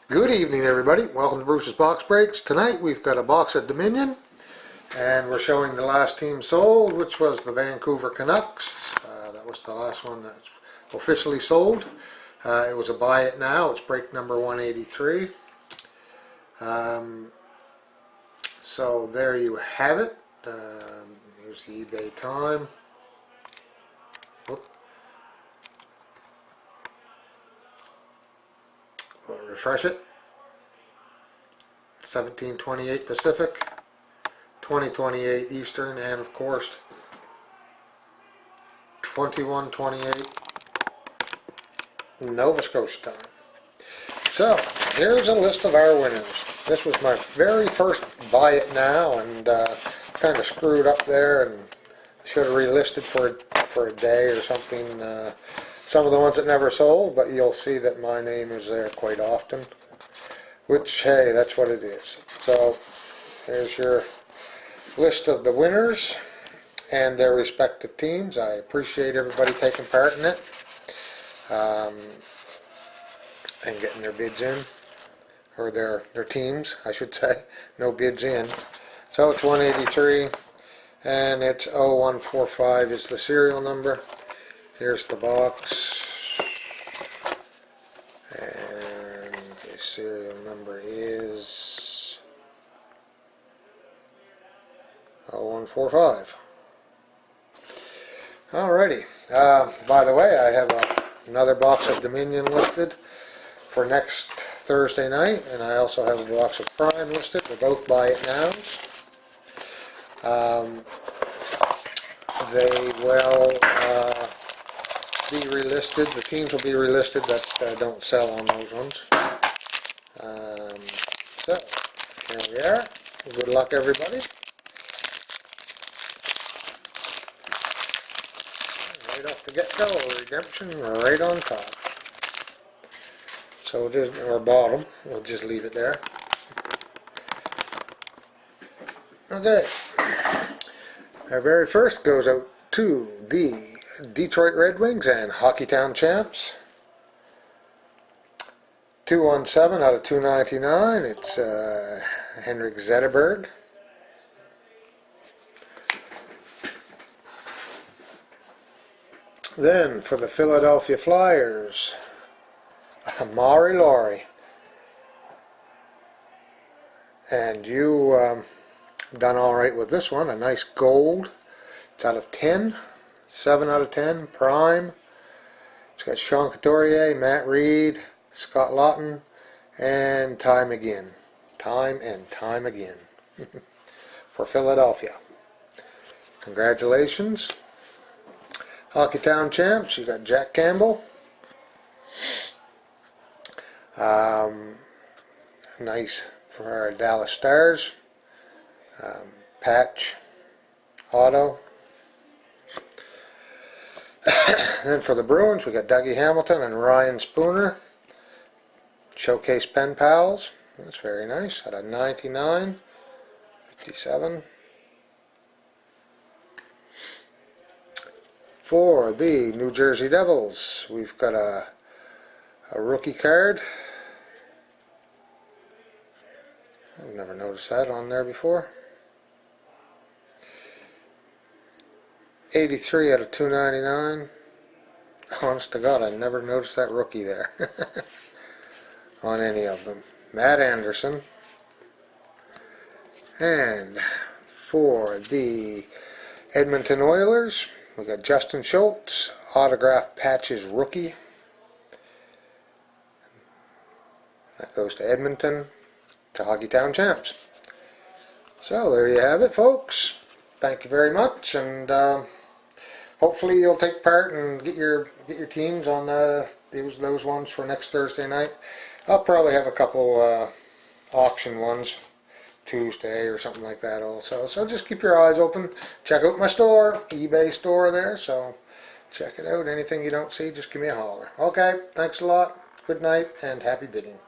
Good evening, everybody. Welcome to Bruce's Box Breaks. Tonight we've got a box of Dominion, and we're showing the last team sold, which was the Vancouver Canucks. That was the last one that's officially sold. It was a buy it now. It's break number 183. So there you have it. Here's the eBay time. We'll refresh it. 1728 Pacific, 2028 Eastern, and of course 2128 Nova Scotia time. So here's a list of our winners. This was my very first buy it now, and kind of screwed up there, and should have relisted for a day or something. Some of the ones that never sold, but you'll see that my name is there quite often. Which, hey, that's what it is. So, there's your list of the winners and their respective teams. I appreciate everybody taking part in it and getting their bids in, or their teams, I should say. No bids in. So it's 183, and it's 0145 is the serial number. Here's the box. Serial number is 0145. Alrighty. By the way, I have another box of Dominion listed for next Thursday night, and I also have a box of Prime listed. They're both buy it nows. They will be relisted. The teams will be relisted that don't sell on those ones. So, here we are. Good luck, everybody. Right off the get-go, redemption right on top. So, or bottom, we'll just leave it there. Okay. Our very first goes out to the Detroit Red Wings and Hockeytown Champs. 217 out of 299. It's Henrik Zetterberg. Then for the Philadelphia Flyers, Mari Laurie. And you done all right with this one. A nice gold. It's out of 10. 7 out of 10. Prime. It's got Sean Couturier, Matt Reed, Scott Lawton, and time again. Time and time again. For Philadelphia. Congratulations. Hockeytown Champs, you got Jack Campbell. Nice for our Dallas Stars. Patch auto. Then for the Bruins, we got Dougie Hamilton and Ryan Spooner. Showcase Pen Pals. That's very nice. Out of 99. 57. For the New Jersey Devils, we've got a rookie card. I've never noticed that on there before. 83 out of 299. Honest to God, I never noticed that rookie there. On any of them. Matt Anderson. And for the Edmonton Oilers, we got Justin Schultz, autograph patches rookie. That goes to Edmonton, to Hockeytown Champs. So there you have it, folks. Thank you very much, and hopefully you'll take part and get your teams on those ones for next Thursday night. I'll probably have a couple auction ones Tuesday or something like that also. So just keep your eyes open. Check out my store, eBay store there. So check it out. Anything you don't see, just give me a holler. Okay, thanks a lot. Good night and happy bidding.